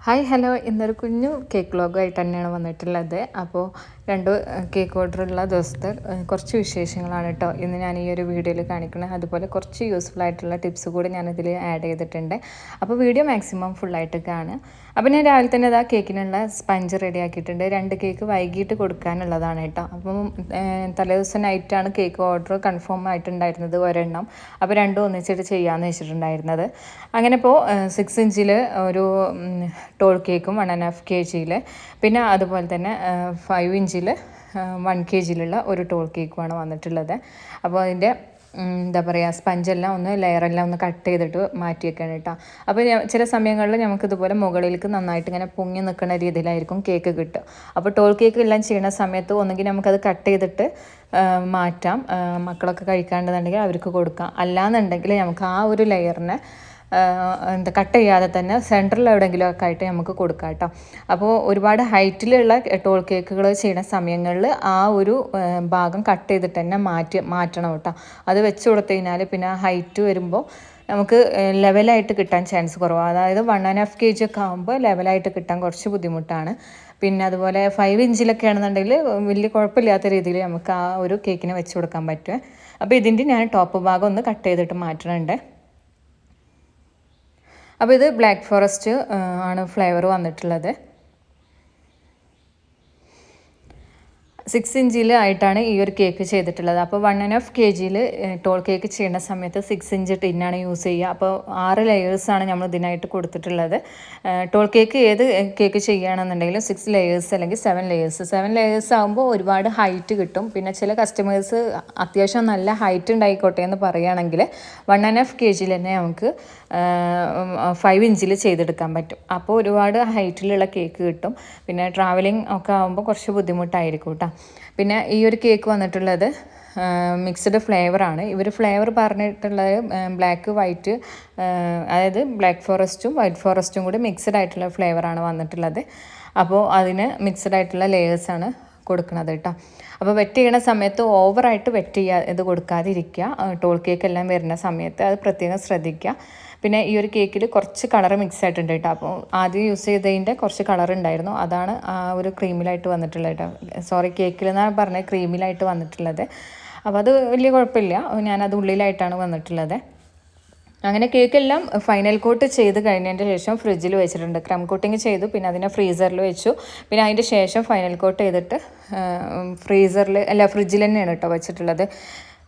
Hi hello, ഇന്നൊരു കുഞ്ഞു cake വ്ലോഗായിട്ട് തന്നെയാണ് വന്നിട്ടുള്ളത്. അപ്പോൾ രണ്ട് കേക്ക് ഓർഡറുള്ള ദിവസത്തെ കുറച്ച് വിശേഷങ്ങളാണ് കേട്ടോ ഇന്ന് ഞാൻ ഈ ഒരു വീഡിയോയിൽ കാണിക്കുന്നത്. അതുപോലെ കുറച്ച് യൂസ്ഫുൾ ആയിട്ടുള്ള ടിപ്സ് കൂടി ഞാനിതിൽ ആഡ് ചെയ്തിട്ടുണ്ട്. അപ്പോൾ വീഡിയോ മാക്സിമം ഫുള്ളായിട്ട് കാണുക. അപ്പോൾ ഞാൻ രാവിലെ തന്നെ ഇതാ കേക്കിനുള്ള സ്പഞ്ച് റെഡി ആക്കിയിട്ടുണ്ട്. 2 കേക്ക് വൈകിട്ട് കൊടുക്കാനുള്ളതാണ് കേട്ടോ. അപ്പം തലേദിവസം നൈറ്റാണ് കേക്ക് ഓർഡർ കൺഫേം ആയിട്ടുണ്ടായിരുന്നത് ഒരെണ്ണം. അപ്പോൾ രണ്ടും ഒന്നിച്ചിട്ട് ചെയ്യാമെന്ന് വെച്ചിട്ടുണ്ടായിരുന്നത്. അങ്ങനെ ഇപ്പോൾ 6 ഇഞ്ചിൽ ഒരു ടോൾ കേക്കും 1.5 kg, പിന്നെ അതുപോലെ തന്നെ 5 ഇഞ്ചിൽ 1 kg ഒരു ടോൾ കേക്കുമാണ് വന്നിട്ടുള്ളത്. അപ്പോൾ അതിൻ്റെ എന്താ പറയുക, സ്പഞ്ചെല്ലാം ഒന്ന് ലെയറെല്ലാം ഒന്ന് കട്ട് ചെയ്തിട്ട് മാറ്റി വെക്കണം കേട്ടോ. അപ്പോൾ ചില സമയങ്ങളിൽ നമുക്കിതുപോലെ മുകളിലേക്ക് നന്നായിട്ട് ഇങ്ങനെ പൊങ്ങി നിൽക്കുന്ന രീതിയിലായിരിക്കും കേക്ക് കിട്ടുക. അപ്പോൾ ടോൾ കേക്ക് എല്ലാം ചെയ്യുന്ന സമയത്ത് ഒന്നുകിൽ നമുക്കത് കട്ട് ചെയ്തിട്ട് മാറ്റാം, മക്കളൊക്കെ കഴിക്കാണ്ടെന്നുണ്ടെങ്കിൽ അവർക്ക് കൊടുക്കാം. അല്ലാന്നുണ്ടെങ്കിൽ നമുക്ക് ആ ഒരു ലെയറിനെ കട്ട് ചെയ്യാതെ തന്നെ സെൻറ്ററിൽ എവിടെയെങ്കിലും ഒക്കെ ആയിട്ട് നമുക്ക് കൊടുക്കാം കേട്ടോ. അപ്പോൾ ഒരുപാട് ഹൈറ്റിലുള്ള ടോൾ കേക്കുകൾ ചെയ്യുന്ന സമയങ്ങളിൽ ആ ഒരു ഭാഗം കട്ട് ചെയ്തിട്ട് തന്നെ മാറ്റണം കേട്ടോ. അത് വെച്ച് കൊടുത്തു കഴിഞ്ഞാൽ പിന്നെ ഹൈറ്റ് വരുമ്പോൾ നമുക്ക് ലെവലായിട്ട് കിട്ടാൻ ചാൻസ് കുറവാണ്. അതായത് 1.5 kg ഒക്കെ ആകുമ്പോൾ ലെവലായിട്ട് കിട്ടാൻ കുറച്ച് ബുദ്ധിമുട്ടാണ്. പിന്നെ അതുപോലെ 5 ഇഞ്ചിലൊക്കെ ആണെന്നുണ്ടെങ്കിൽ വലിയ കുഴപ്പമില്ലാത്ത രീതിയിൽ നമുക്ക് ആ ഒരു കേക്കിനെ വെച്ച് കൊടുക്കാൻ പറ്റും. അപ്പോൾ ഇതിൻ്റെ ഞാൻ ടോപ്പ് ഭാഗം ഒന്ന് കട്ട് ചെയ്തിട്ട് മാറ്റണുണ്ട്. അപ്പോൾ ഇത് ബ്ലാക്ക് ഫോറസ്റ്റ് ആണ് ഫ്ലേവർ വന്നിട്ടുള്ളത്. 6 ഇഞ്ചിൽ ആയിട്ടാണ് ഈ ഒരു കേക്ക് ചെയ്തിട്ടുള്ളത്. അപ്പോൾ 1.5 kg ടോൾ കേക്ക് ചെയ്യുന്ന സമയത്ത് 6 ഇഞ്ച് ടിന്നാണ് യൂസ് ചെയ്യുക. അപ്പോൾ 6 ലെയേഴ്സാണ് നമ്മൾ ഇതിനായിട്ട് കൊടുത്തിട്ടുള്ളത്. ടോൾ കേക്ക് ഏത് കേക്ക് ചെയ്യുകയാണെന്നുണ്ടെങ്കിലും 6 ലെയേഴ്സ് അല്ലെങ്കിൽ 7 ലെയേഴ്സ് ആകുമ്പോൾ ഒരുപാട് ഹൈറ്റ് കിട്ടും. പിന്നെ ചില കസ്റ്റമേഴ്സ് അത്യാവശ്യം നല്ല ഹൈറ്റ് ഉണ്ടായിക്കോട്ടെ എന്ന് പറയുകയാണെങ്കിൽ 1.5 kg തന്നെ നമുക്ക് 5 ഇഞ്ചിൽ ചെയ്തെടുക്കാൻ പറ്റും. അപ്പോൾ ഒരുപാട് ഹൈറ്റിലുള്ള കേക്ക് കിട്ടും. പിന്നെ ട്രാവലിംഗ് ഒക്കെ ആകുമ്പോൾ കുറച്ച് ബുദ്ധിമുട്ടായിരിക്കും കേട്ടോ. പിന്നെ ഈ ഒരു കേക്ക് വന്നിട്ടുള്ളത് മിക്സ്ഡ് ഫ്ലേവറാണ്. ഇവർ ഫ്ലേവർ പറഞ്ഞിട്ടുള്ളത് ബ്ലാക്ക് വൈറ്റ്, അതായത് ബ്ലാക്ക് ഫോറസ്റ്റും വൈറ്റ് ഫോറസ്റ്റും കൂടി മിക്സ്ഡ് ആയിട്ടുള്ള ഫ്ലേവറാണ് വന്നിട്ടുള്ളത്. അപ്പോൾ അതിന് മിക്സ്ഡ് ആയിട്ടുള്ള ലെയേഴ്സാണ് കൊടുക്കുന്നത് കേട്ടോ. അപ്പോൾ വെറ്റ് ചെയ്യണ സമയത്ത് ഓവറായിട്ട് വെറ്റ് ഇത് കൊടുക്കാതിരിക്കുക. ടോൾ കേക്ക് എല്ലാം വരുന്ന സമയത്ത് അത് പ്രത്യേകം ശ്രദ്ധിക്കുക. പിന്നെ ഈ ഒരു കേക്കിൽ കുറച്ച് കളർ മിക്സ് ആയിട്ടുണ്ട് കേട്ടോ. അപ്പോൾ ആദ്യം യൂസ് ചെയ്തതിൻ്റെ കുറച്ച് കളർ ഉണ്ടായിരുന്നു, അതാണ് ആ ഒരു ക്രീമിലായിട്ട് വന്നിട്ടുള്ളത് കേട്ടോ. സോറി, കേക്കിൽ നിന്നാണ് പറഞ്ഞത് ക്രീമിലായിട്ട് വന്നിട്ടുള്ളത്. അപ്പോൾ അത് വലിയ കുഴപ്പമില്ല, ഞാനത് ഉള്ളിലായിട്ടാണ് വന്നിട്ടുള്ളത്. അങ്ങനെ കേക്കെല്ലാം ഫൈനൽ കോട്ട് ചെയ്ത് കഴിഞ്ഞതിൻ്റെ ശേഷം ഫ്രിഡ്ജിൽ വെച്ചിട്ടുണ്ട്. ക്രം കോട്ടിങ് ചെയ്തു, പിന്നെ അതിനെ ഫ്രീസറിൽ വെച്ചു. പിന്നെ അതിൻ്റെ ശേഷം ഫൈനൽ കോട്ട് ചെയ്തിട്ട് ഫ്രിഡ്ജിൽ തന്നെയാണ് കേട്ടോ വെച്ചിട്ടുള്ളത്.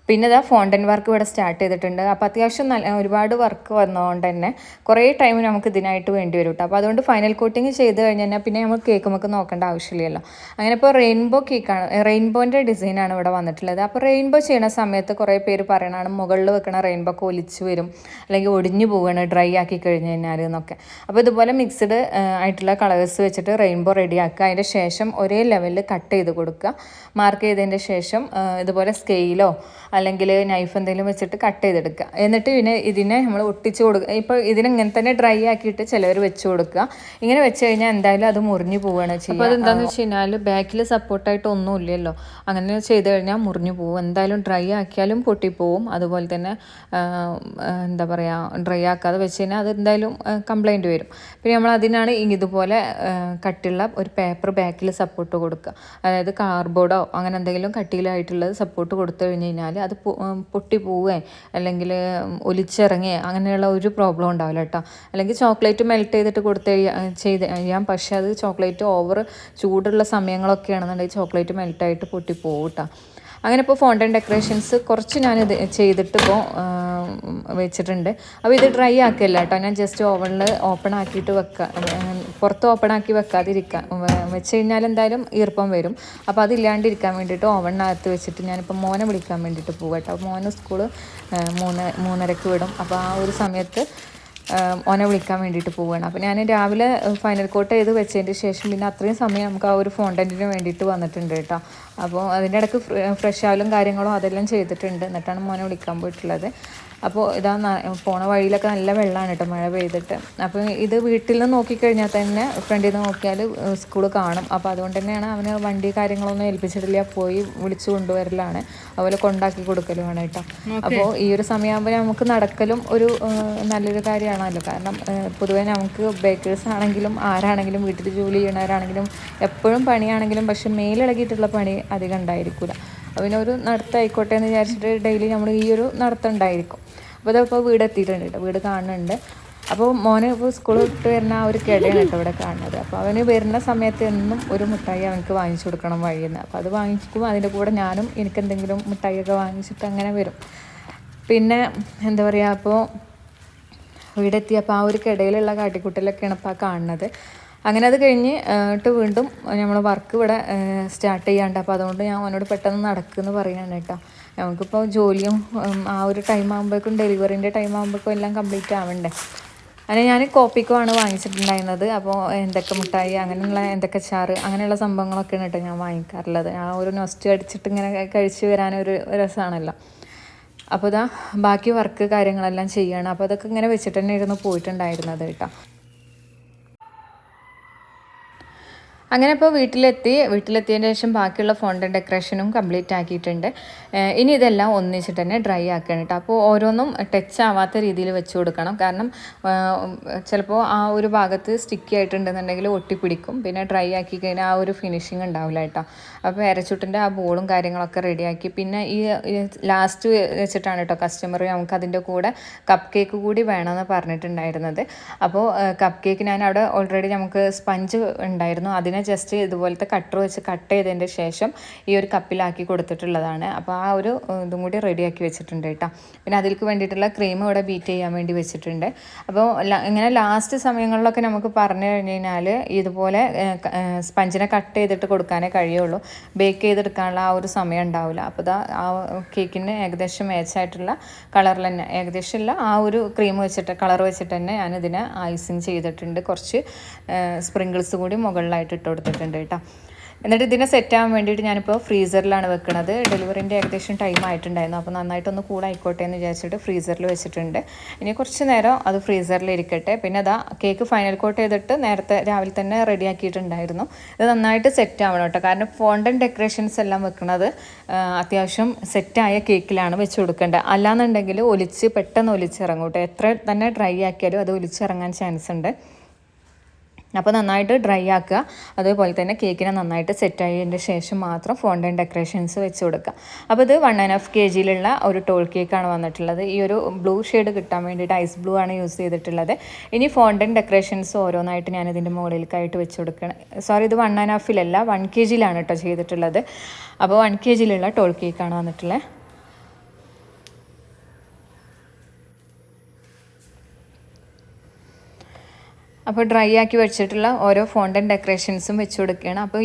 പിന്നെ ഇതാ ഫോണ്ടൻ വർക്ക് ഇവിടെ സ്റ്റാർട്ട് ചെയ്തിട്ടുണ്ട്. അപ്പോൾ അത്യാവശ്യം ഒരുപാട് വർക്ക് വന്നതുകൊണ്ട് തന്നെ കുറേ ടൈം നമുക്ക് ഇതിനായിട്ട് വേണ്ടി വരും കേട്ടോ. അപ്പോൾ അതുകൊണ്ട് ഫൈനൽ കോട്ടിങ് ചെയ്ത് കഴിഞ്ഞാൽ പിന്നെ നമുക്ക് കേക്ക് നമുക്ക് നോക്കേണ്ട ആവശ്യമില്ലല്ലോ. അങ്ങനെ ഇപ്പോൾ റെയിൻബോ കേക്കാണ്, റെയിൻബോൻ്റെ ഡിസൈനാണ് ഇവിടെ വന്നിട്ടുള്ളത്. അപ്പോൾ റെയിൻബോ ചെയ്യുന്ന സമയത്ത് കുറേ പേര് പറയണതാണ് മുകളിൽ വെക്കണ റെയിൻബോ ഒക്കെ ഒലിച്ച് വരും, അല്ലെങ്കിൽ ഒടിഞ്ഞു പോവുകയാണ് ഡ്രൈ ആക്കി കഴിഞ്ഞ് കഴിഞ്ഞാൽ എന്നൊക്കെ. അപ്പോൾ ഇതുപോലെ മിക്സ്ഡ് ആയിട്ടുള്ള കളേഴ്സ് വെച്ചിട്ട് റെയിൻബോ റെഡി ആക്കുക. അതിൻ്റെ ശേഷം ഒരേ ലെവലിൽ കട്ട് ചെയ്ത് കൊടുക്കുക. മാർക്ക് ചെയ്തതിൻ്റെ ശേഷം ഇതുപോലെ സ്കെയിലോ അല്ലെങ്കിൽ നൈഫ് എന്തെങ്കിലും വെച്ചിട്ട് കട്ട് ചെയ്തെടുക്കുക. എന്നിട്ട് പിന്നെ ഇതിനെ നമ്മൾ ഒട്ടിച്ച് കൊടുക്കുക. ഇപ്പോൾ ഇതിനെങ്ങനെ തന്നെ ഡ്രൈ ആക്കിയിട്ട് ചിലവർ വെച്ച് കൊടുക്കുക. ഇങ്ങനെ വെച്ച് കഴിഞ്ഞാൽ എന്തായാലും അത് മുറിഞ്ഞു പോവുകയാണ് ചെയ്യുക. അപ്പോൾ അതെന്താണെന്ന് വെച്ച് കഴിഞ്ഞാൽ ബാക്കിൽ സപ്പോർട്ടായിട്ട് ഒന്നും ഇല്ലല്ലോ, അങ്ങനെ ചെയ്ത് കഴിഞ്ഞാൽ മുറിഞ്ഞു പോകും. എന്തായാലും ഡ്രൈ ആക്കിയാലും പൊട്ടിപ്പോവും. അതുപോലെ തന്നെ എന്താ പറയുക, ഡ്രൈ ആക്കാതെ വെച്ച് കഴിഞ്ഞാൽ അത് എന്തായാലും കംപ്ലൈൻറ്റ് വരും. പിന്നെ നമ്മൾ അതിനാണ് ഇതുപോലെ കട്ടിയുള്ള ഒരു പേപ്പർ ബാക്കിൽ സപ്പോർട്ട് കൊടുക്കുക. അതായത് കാർഡ്ബോർഡോ അങ്ങനെ എന്തെങ്കിലും കട്ടിയിലായിട്ടുള്ളത് സപ്പോർട്ട് കൊടുത്തു കഴിഞ്ഞ് കഴിഞ്ഞാൽ അത് പൊട്ടി പോവുകയോ അല്ലെങ്കിൽ ഒലിച്ചിറങ്ങുകയോ അങ്ങനെയുള്ള ഒരു പ്രോബ്ലം ഉണ്ടാവില്ല കേട്ടോ. അല്ലെങ്കിൽ ചോക്ലേറ്റ് മെൽറ്റ് ചെയ്തിട്ട് ചെയ്യാം, പക്ഷേ അത് ചോക്ലേറ്റ് ഓവർ ചൂടുള്ള സമയങ്ങളൊക്കെ ആണെന്നുണ്ടെങ്കിൽ ചോക്ലേറ്റ് മെൽറ്റായിട്ട് പൊട്ടിപ്പോവും കേട്ടോ. അങ്ങനെ ഇപ്പോൾ ഫോണ്ടൻ ഡെക്കറേഷൻസ് കുറച്ച് ഞാനിത് ചെയ്തിട്ട് ഇപ്പോൾ വെച്ചിട്ടുണ്ട്. അപ്പോൾ ഇത് ഡ്രൈ ആക്കില്ല കേട്ടോ, ഞാൻ ജസ്റ്റ് ഓവനിൽ ഓപ്പൺ ആക്കിയിട്ട് പുറത്ത് ഓപ്പൺ ആക്കി വെച്ച് കഴിഞ്ഞാൽ എന്തായാലും ഈർപ്പം വരും. അപ്പോൾ അതില്ലാണ്ടിരിക്കാൻ വേണ്ടിയിട്ട് ഓവണിനകത്ത് വെച്ചിട്ട് ഞാനിപ്പോൾ മോനെ വിളിക്കാൻ വേണ്ടിയിട്ട് പോകും കേട്ടോ. മോന് സ്കൂൾ 3:30 വിടും. അപ്പോൾ ആ ഒരു സമയത്ത് ഓനെ വിളിക്കാൻ വേണ്ടിയിട്ട് പോവുകയാണ്. അപ്പോൾ ഞാൻ രാവിലെ ഫൈനൽ കോട്ട് ചെയ്ത് വെച്ചതിൻ്റെ ശേഷം പിന്നെ അത്രയും സമയം നമുക്ക് ആ ഒരു ഫോണ്ടൻറ്റിന് വേണ്ടിയിട്ട് വന്നിട്ടുണ്ട് കേട്ടോ. അപ്പോൾ അതിൻ്റെ ഇടയ്ക്ക് ഫ്രഷ് ആവലും കാര്യങ്ങളും അതെല്ലാം ചെയ്തിട്ടുണ്ട്. എന്നിട്ടാണ് മോനെ വിളിക്കാൻ പോയിട്ടുള്ളത്. അപ്പോൾ ഇതാ പോണ വഴിയിലൊക്കെ നല്ല വെള്ളമാണ് കേട്ടോ മഴ പെയ്തിട്ട്. അപ്പോൾ ഇത് വീട്ടിൽ നിന്ന് നോക്കിക്കഴിഞ്ഞാൽ തന്നെ ഫ്രണ്ടിൽ നിന്ന് നോക്കിയാൽ സ്കൂൾ കാണും. അപ്പോൾ അതുകൊണ്ട് തന്നെയാണ് അവന് വണ്ടി കാര്യങ്ങളൊന്നും ഏൽപ്പിച്ചിട്ടില്ല, പോയി വിളിച്ചു കൊണ്ടുവരലാണ്, അതുപോലെ കൊണ്ടാക്കി കൊടുക്കലുമാണ് കേട്ടോ. അപ്പോൾ ഈ ഒരു സമയമാകുമ്പോൾ നമുക്ക് നടക്കലും ഒരു നല്ലൊരു കാര്യമാണല്ലോ. കാരണം പൊതുവേ നമുക്ക് ബേക്കേഴ്സ് ആണെങ്കിലും ആരാണെങ്കിലും വീട്ടിൽ ജോലി ചെയ്യണവരാണെങ്കിലും എപ്പോഴും പണിയാണെങ്കിലും പക്ഷെ മേലിളകിയിട്ടുള്ള പണി അധികം ഉണ്ടായിരിക്കില്ല. പിന്നെ ഒരു നടത്തമായിക്കോട്ടെ എന്ന് വിചാരിച്ചിട്ട് ഡെയിലി നമ്മൾ ഈ ഒരു നടത്തം ഉണ്ടായിരിക്കും. അപ്പോൾ ഇതിപ്പോൾ വീട് എത്തിയിട്ടുണ്ട് കേട്ടോ, വീട് കാണുന്നുണ്ട്. അപ്പോൾ മോനെ ഇപ്പോൾ സ്കൂൾ വിട്ട് വരുന്ന ആ ഒരു കിടയാണ് കേട്ടോ ഇവിടെ കാണുന്നത്. അപ്പോൾ അവന് വരുന്ന സമയത്ത് എന്നും ഒരു മിഠായി അവനക്ക് വാങ്ങിച്ചു കൊടുക്കണം വഴിയിൽ നിന്ന്. അപ്പോൾ അത് വാങ്ങിക്കും, അതിൻ്റെ കൂടെ ഞാനും എനിക്കെന്തെങ്കിലും മിഠായിയൊക്കെ വാങ്ങിച്ചിട്ട് അങ്ങനെ വരും. പിന്നെ എന്താ പറയുക, അപ്പോൾ വീടെത്തിയപ്പോൾ ആ ഒരു കിടയിലുള്ള കാട്ടിക്കുട്ടലൊക്കെയാണ് ഇപ്പോൾ കാണുന്നത്. അങ്ങനെ അത് കഴിഞ്ഞ് വീണ്ടും നമ്മൾ വർക്ക് ഇവിടെ സ്റ്റാർട്ട് ചെയ്യാണ്ട്. അപ്പോൾ അതുകൊണ്ട് ഞാൻ അവനോട് പെട്ടെന്ന് നടക്കുമെന്ന് പറയുകയാണ് കേട്ടോ. നമുക്കിപ്പോൾ ജോലിയും ആ ഒരു ടൈം ആകുമ്പോഴേക്കും ഡെലിവറിൻ്റെ ടൈം ആകുമ്പോഴേക്കും എല്ലാം കംപ്ലീറ്റ് ആവണ്ടേ. അങ്ങനെ ഞാൻ കോപ്പിക്കുമാണ് വാങ്ങിച്ചിട്ടുണ്ടായിരുന്നത്. അപ്പോൾ എന്തൊക്കെ മിഠായി അങ്ങനെയുള്ള എന്തൊക്കെ ചാറ് അങ്ങനെയുള്ള സംഭവങ്ങളൊക്കെയാണ് കേട്ടോ ഞാൻ വാങ്ങിക്കാറുള്ളത്. ആ ഒരു നൊസ്റ്റ് അടിച്ചിട്ട് ഇങ്ങനെ കഴിച്ച് വരാനൊരു രസമാണല്ലോ. അപ്പോൾ ഇതാ ബാക്കി വർക്ക് കാര്യങ്ങളെല്ലാം ചെയ്യണം. അപ്പോൾ അതൊക്കെ ഇങ്ങനെ വെച്ചിട്ട് തന്നെ ഇരുന്ന് പോയിട്ടുണ്ടായിരുന്നത് കേട്ടോ. അങ്ങനെ ഇപ്പോൾ വീട്ടിലെത്തിയതിന് ശേഷം ബാക്കിയുള്ള ഫോണ്ടൻ ഡെക്കറേഷനും കംപ്ലീറ്റ് ആക്കിയിട്ടുണ്ട്. ഇനി ഇതെല്ലാം ഒന്നിച്ചിട്ട് തന്നെ ഡ്രൈ ആക്കണം കേട്ടോ. അപ്പോൾ ഓരോന്നും ടച്ച് ആവാത്ത രീതിയിൽ വെച്ച് കൊടുക്കണം. കാരണം ചിലപ്പോൾ ആ ഒരു ഭാഗത്ത് സ്റ്റിക്കി ആയിട്ടുണ്ടെന്നുണ്ടെങ്കിൽ ഒട്ടിപ്പിടിക്കും. പിന്നെ ഡ്രൈ ആക്കി കഴിഞ്ഞാൽ ആ ഒരു ഫിനിഷിങ് ഉണ്ടാവില്ല കേട്ടോ. അപ്പോൾ പാരച്യൂട്ടിൻ്റെ ആ ബോളും കാര്യങ്ങളൊക്കെ റെഡിയാക്കി പിന്നെ ഈ ലാസ്റ്റ് വെച്ചിട്ടാണ് കേട്ടോ കസ്റ്റമർ നമുക്ക് അതിൻ്റെ കൂടെ കപ്പ് കേക്ക് കൂടി വേണമെന്ന് പറഞ്ഞിട്ടുണ്ടായിരുന്നത്. അപ്പോൾ കപ്പ് കേക്ക് ഞാൻ അവിടെ ഓൾറെഡി നമുക്ക് സ്പഞ്ച് ഉണ്ടായിരുന്നു, അതിനെ ജസ്റ്റ് ഇതുപോലത്തെ കട്ടർ വെച്ച് കട്ട് ചെയ്തതിൻ്റെ ശേഷം ഈ ഒരു കപ്പിലാക്കി കൊടുത്തിട്ടുള്ളതാണ്. അപ്പോൾ ആ ഒരു ഇതും കൂടി റെഡിയാക്കി വെച്ചിട്ടുണ്ട് കേട്ടോ. പിന്നെ അതിലേക്ക് വേണ്ടിയിട്ടുള്ള ക്രീം ഇവിടെ ബീറ്റ് ചെയ്യാൻ വേണ്ടി വെച്ചിട്ടുണ്ട്. അപ്പോൾ ഇങ്ങനെ ലാസ്റ്റ് സമയങ്ങളിലൊക്കെ നമുക്ക് പറഞ്ഞു കഴിഞ്ഞ് കഴിഞ്ഞാൽ ഇതുപോലെ സ്പഞ്ചിനെ കട്ട് ചെയ്തിട്ട് കൊടുക്കാനേ കഴിയുള്ളൂ, ബേക്ക് ചെയ്തെടുക്കാനുള്ള ആ ഒരു സമയം ഉണ്ടാവില്ല. അപ്പോൾ ഇതാ ആ കേക്കിന് ഏകദേശം മാച്ചായിട്ടുള്ള കളറിൽ തന്നെ, ഏകദേശം ഇല്ല ആ ഒരു ക്രീം വെച്ചിട്ട് കളർ വെച്ചിട്ട് തന്നെ ഞാനിതിനെ ഐസിങ് ചെയ്തിട്ടുണ്ട്. കുറച്ച് സ്പ്രിങ്കിൾസ് കൂടി മുകളിലായിട്ട് ഇട്ട് കൊടുത്തിട്ടുണ്ട് കേട്ടോ. എന്നിട്ട് ഇതിനെ സെറ്റ് ആവാൻ വേണ്ടിയിട്ട് ഞാനിപ്പോൾ ഫ്രീസറിലാണ് വെക്കുന്നത്. ഡെലിവറിൻ്റെ ഏകദേശം ടൈം ആയിട്ടുണ്ടായിരുന്നു. അപ്പോൾ നന്നായിട്ടൊന്ന് കൂളായിക്കോട്ടെ എന്ന് വിചാരിച്ചിട്ട് ഫ്രീസറിൽ വെച്ചിട്ടുണ്ട്. ഇനി കുറച്ച് നേരം അത് ഫ്രീസറിൽ ഇരിക്കട്ടെ. പിന്നെ അതാ കേക്ക് ഫൈനൽ കോട്ട് ചെയ്തിട്ട് നേരത്തെ രാവിലെ തന്നെ റെഡിയാക്കിയിട്ടുണ്ടായിരുന്നു. ഇത് നന്നായിട്ട് സെറ്റ് ആവണം കേട്ടോ. കാരണം ഫോണ്ടൻ ഡെക്കറേഷൻസ് എല്ലാം വെക്കുന്നത് അത്യാവശ്യം സെറ്റായ കേക്കിലാണ് വെച്ച് കൊടുക്കേണ്ടത്. അല്ലാന്നുണ്ടെങ്കിൽ പെട്ടെന്ന് ഒലിച്ചിറങ്ങും കേട്ടോ. എത്ര തന്നെ ഡ്രൈ ആക്കിയാലും അത് ഒലിച്ചിറങ്ങാൻ ചാൻസ് ഉണ്ട്. അപ്പോൾ നന്നായിട്ട് ഡ്രൈ ആക്കുക. അതേപോലെ തന്നെ കേക്കിനെ നന്നായിട്ട് സെറ്റ് ആയതിൻ്റെ ശേഷം മാത്രം ഫോണ്ടൻ ഡെക്കറേഷൻസ് വെച്ച് കൊടുക്കുക. അപ്പോൾ ഇത് 1.5 kg ഒരു ടോൾ കേക്കാണ് വന്നിട്ടുള്ളത്. ഈ ഒരു ബ്ലൂ ഷെയ്ഡ് കിട്ടാൻ വേണ്ടിയിട്ട് ഐസ് ബ്ലൂ ആണ് യൂസ് ചെയ്തിട്ടുള്ളത്. ഇനി ഫോണ്ടൻ ഡെക്കറേഷൻസ് ഓരോന്നായിട്ട് ഞാൻ ഇതിൻ്റെ മുകളിലേക്കായിട്ട് വെച്ച് കൊടുക്കണം. സോറി, ഇത് 1.5 1 kg കേട്ടോ ചെയ്തിട്ടുള്ളത്. അപ്പോൾ 1 kg ടോൾ കേക്കാണ് വന്നിട്ടുള്ളത്. അപ്പോൾ ഡ്രൈ ആക്കി വെച്ചിട്ടുള്ള ഓരോ ഫോണ്ടൻ ഡെക്കറേഷൻസും വെച്ച് കൊടുക്കുകയാണ്. അപ്പോൾ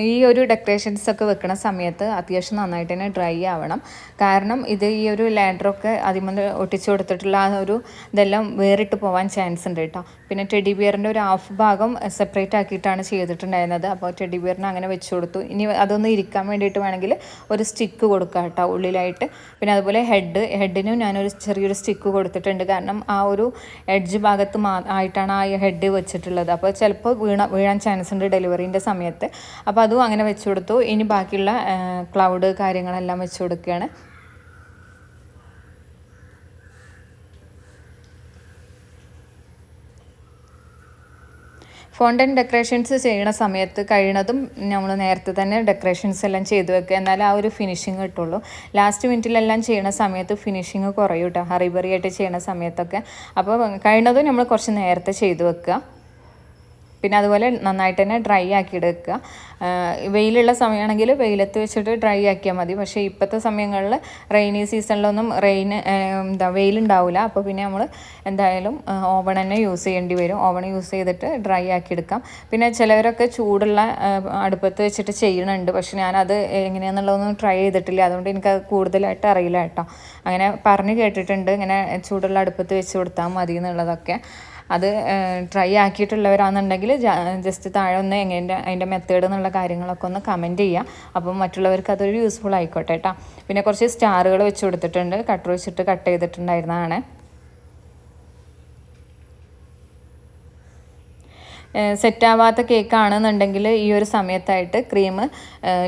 ഈ ഒരു ഡെക്കറേഷൻസൊക്കെ വെക്കുന്ന സമയത്ത് അത്യാവശ്യം നന്നായിട്ട് തന്നെ ഡ്രൈ ആവണം. കാരണം ഇത് ഈ ഒരു ലാഡറൊക്കെ അതിമേൽ ഒട്ടിച്ചു കൊടുത്തിട്ടുള്ള ആ ഒരു ഇതെല്ലാം വേറിട്ട് പോകാൻ ചാൻസ് ഉണ്ട് കേട്ടോ. പിന്നെ ടെഡി ബിയറിൻ്റെ ഒരു ഹാഫ് ഭാഗം സെപ്പറേറ്റ് ആക്കിയിട്ടാണ് ചെയ്തിട്ടുണ്ടായിരുന്നത്. അപ്പോൾ ടെഡി ബിയറിന് അങ്ങനെ വെച്ച് കൊടുത്തു. ഇനി അതൊന്ന് ഇരിക്കാൻ വേണ്ടിയിട്ട് വേണമെങ്കിൽ ഒരു സ്റ്റിക്ക് കൊടുക്കുക കേട്ടോ ഉള്ളിലായിട്ട്. പിന്നെ അതുപോലെ ഹെഡിനും ഞാനൊരു ചെറിയൊരു സ്റ്റിക്ക് കൊടുത്തിട്ടുണ്ട്. കാരണം ആ ഒരു എഡ്ജ് ഭാഗത്ത് ആയിട്ടാണ് ആ ഹെഡ് വെച്ചിട്ടുള്ളത്. അപ്പോൾ ചിലപ്പോൾ വീഴാൻ ചാൻസ് ഉണ്ട് ഡെലിവറീൻ്റെ സമയത്ത്. അപ്പോൾ അതും അങ്ങനെ വെച്ച് കൊടുത്തു. ഇനി ബാക്കിയുള്ള ക്ലൗഡ് കാര്യങ്ങളെല്ലാം വെച്ച് കൊടുക്കുകയാണ്. ഫോണ്ടൻ ഡെക്കറേഷൻസ് ചെയ്യുന്ന സമയത്ത് കഴിയുന്നതും നമ്മൾ നേരത്തെ തന്നെ ഡെക്കറേഷൻസ് എല്ലാം ചെയ്ത് വെക്കുക. എന്നാലും ആ ഒരു ഫിനിഷിങ് കിട്ടുള്ളൂ. ലാസ്റ്റ് മിനിറ്റിലെല്ലാം ചെയ്യുന്ന സമയത്ത് ഫിനിഷിങ് കുറയും കേട്ടോ, ഹറിബറിയായിട്ട് ചെയ്യുന്ന സമയത്തൊക്കെ. അപ്പോൾ കഴിയുന്നതും നമ്മൾ കുറച്ച് നേരത്തെ ചെയ്ത് വെക്കുക. പിന്നെ അതുപോലെ നന്നായിട്ട് തന്നെ ഡ്രൈ ആക്കി എടുക്കുക. വെയിലുള്ള സമയമാണെങ്കിൽ വെയിലത്ത് വെച്ചിട്ട് ഡ്രൈ ആക്കിയാൽ മതി. പക്ഷേ ഇപ്പോഴത്തെ സമയങ്ങളിൽ റെയിനി സീസണിലൊന്നും വെയിലുണ്ടാവില്ല. അപ്പോൾ പിന്നെ നമ്മൾ എന്തായാലും ഓവൺ തന്നെ യൂസ് ചെയ്യേണ്ടി വരും. ഓവൺ യൂസ് ചെയ്തിട്ട് ഡ്രൈ ആക്കി എടുക്കാം. പിന്നെ ചിലവരൊക്കെ ചൂടുള്ള അടുപ്പത്ത് വെച്ചിട്ട് ചെയ്യണുണ്ട്. പക്ഷെ ഞാനത് എങ്ങനെയാണെന്നുള്ളതൊന്നും ട്രൈ ചെയ്തിട്ടില്ല. അതുകൊണ്ട് എനിക്കത് കൂടുതലായിട്ട് അറിയില്ല കേട്ടോ. അങ്ങനെ പറഞ്ഞ് കേട്ടിട്ടുണ്ട്, ഇങ്ങനെ ചൂടുള്ള അടുപ്പത്ത് വെച്ച് കൊടുത്താൽ മതി എന്നുള്ളതൊക്കെ. അത് ട്രൈ ആക്കിയിട്ടുള്ളവരാണെന്നുണ്ടെങ്കിൽ ജസ്റ്റ് താഴെ ഒന്ന് എങ്ങനെ അതിൻ്റെ മെത്തേഡ് എന്നുള്ള കാര്യങ്ങളൊക്കെ ഒന്ന് കമൻറ്റ് ചെയ്യുക. അപ്പം മറ്റുള്ളവർക്ക് അതൊരു യൂസ്ഫുൾ ആയിക്കോട്ടെ കേട്ടോ. പിന്നെ കുറച്ച് സ്റ്റാറുകൾ വെച്ച് കൊടുത്തിട്ടുണ്ട്, കട്ടർ വെച്ചിട്ട് കട്ട് ചെയ്തിട്ടുണ്ടായിരുന്നതാണ്. സെറ്റാവാത്ത കേക്കാണെന്നുണ്ടെങ്കിൽ ഈ ഒരു സമയത്തായിട്ട് ക്രീം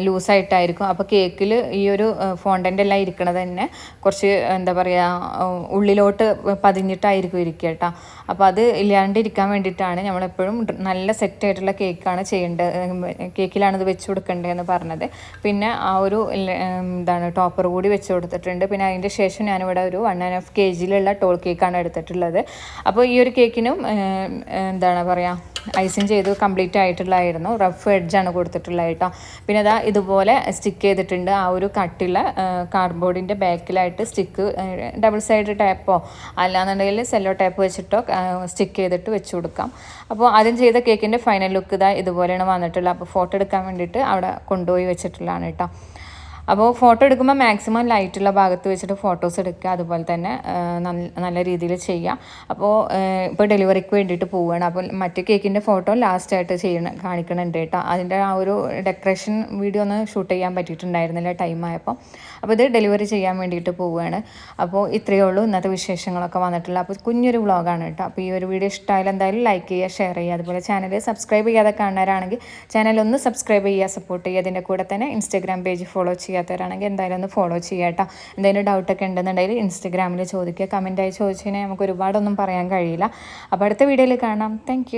ലൂസായിട്ടായിരിക്കും. അപ്പോൾ കേക്കിൽ ഈ ഒരു ഫോണ്ടൻ്റ് എല്ലാം ഇരിക്കണത് തന്നെ കുറച്ച് എന്താ പറയുക ഉള്ളിലോട്ട് പതിഞ്ഞിട്ടായിരിക്കും ഇരിക്കുക കേട്ടോ. അപ്പോൾ അത് ഇല്ലാണ്ടിരിക്കാൻ വേണ്ടിയിട്ടാണ് നമ്മളെപ്പോഴും നല്ല സെറ്റായിട്ടുള്ള കേക്കാണ് ചെയ്യേണ്ടത്, കേക്കിലാണിത് വെച്ച് കൊടുക്കേണ്ടതെന്ന് പറഞ്ഞത്. പിന്നെ ആ ഒരു എന്താണ് ടോപ്പർ കൂടി വെച്ച് കൊടുത്തിട്ടുണ്ട്. പിന്നെ അതിൻ്റെ ശേഷം ഞാനിവിടെ ഒരു 1.5 kg ടോൾ കേക്കാണ് എടുത്തിട്ടുള്ളത്. അപ്പോൾ ഈ ഒരു കേക്കിനും എന്താണ് പറയുക ഐസിങ് ചെയ്ത് കംപ്ലീറ്റ് ആയിട്ടുള്ളതായിരുന്നു. റഫ് എഡ്ജാണ് കൊടുത്തിട്ടുള്ളത് കേട്ടോ. പിന്നെ അതാ ഇതുപോലെ സ്റ്റിക്ക് ചെയ്തിട്ടുണ്ട്. ആ ഒരു കട്ടിയുള്ള കാർഡ്ബോർഡിൻ്റെ ബാക്കിലായിട്ട് സ്റ്റിക്ക് ഡബിൾ സൈഡ് ടേപ്പോ അല്ലാന്നുണ്ടെങ്കിൽ സെല്ലോ ടേപ്പ് വെച്ചിട്ടോ സ്റ്റിക്ക് ചെയ്തിട്ട് വെച്ച് കൊടുക്കാം. അപ്പോൾ ആദ്യം ചെയ്ത കേക്കിൻ്റെ ഫൈനൽ ലുക്ക് ഇതാ ഇതുപോലെയാണ് വന്നിട്ടുള്ളത്. അപ്പോൾ ഫോട്ടോ എടുക്കാൻ വേണ്ടിയിട്ട് അവിടെ കൊണ്ടുപോയി വെച്ചിട്ടുള്ളതാണ് കേട്ടോ. അപ്പോൾ ഫോട്ടോ എടുക്കുമ്പോൾ മാക്സിമം ലൈറ്റുള്ള ഭാഗത്ത് വെച്ചിട്ട് ഫോട്ടോസ് എടുക്കുക. അതുപോലെ തന്നെ നല്ല രീതിയിൽ ചെയ്യുക. അപ്പോൾ ഇപ്പോൾ ഡെലിവറിക്ക് വേണ്ടിയിട്ട് പോവുകയാണ്. അപ്പോൾ മറ്റേ കേക്കിൻ്റെ ഫോട്ടോ ലാസ്റ്റായിട്ട് കാണിക്കണുണ്ട് കേട്ടോ. അതിൻ്റെ ആ ഒരു ഡെക്കറേഷൻ വീഡിയോ ഒന്ന് ഷൂട്ട് ചെയ്യാൻ പറ്റിയിട്ടുണ്ടായിരുന്നില്ല ടൈം ആയപ്പോൾ. അപ്പോൾ ഇത് ഡെലിവറി ചെയ്യാൻ വേണ്ടിയിട്ട് പോവുകയാണ്. അപ്പോൾ ഇത്രയേ ഉള്ളൂ ഇന്നത്തെ വിശേഷങ്ങളൊക്കെ വന്നിട്ടുള്ള. അപ്പോൾ കുഞ്ഞൊരു വ്ളോഗാണ് കേട്ടോ. അപ്പോൾ ഈ ഒരു വീഡിയോ ഇഷ്ടമായാലും എന്തായാലും ലൈക്ക് ചെയ്യുക, ഷെയർ ചെയ്യുക. അതുപോലെ ചാനൽ സബ്സ്ക്രൈബ് ചെയ്യാതെ കാണുന്നവരാണെങ്കിൽ ചാനൽ ഒന്ന് സബ്സ്ക്രൈബ് ചെയ്യുക, സപ്പോർട്ട് ചെയ്യുക. അതിൻ്റെ കൂടെ തന്നെ ഇൻസ്റ്റാഗ്രാം പേജ് ഫോളോ ചെയ്യാത്തവരാണെങ്കിൽ എന്തായാലും ഒന്ന് ഫോളോ ചെയ്യുക കേട്ടോ. എന്തെങ്കിലും ഡൗട്ടൊക്കെ ഉണ്ടെന്നുണ്ടെങ്കിൽ ഇൻസ്റ്റാഗ്രാമിൽ ചോദിക്കുക. കമൻറ്റായി ചോദിച്ചു കഴിഞ്ഞാൽ നമുക്ക് ഒരുപാടൊന്നും പറയാൻ കഴിയില്ല. അപ്പോൾ അടുത്ത വീഡിയോയിൽ കാണാം. താങ്ക്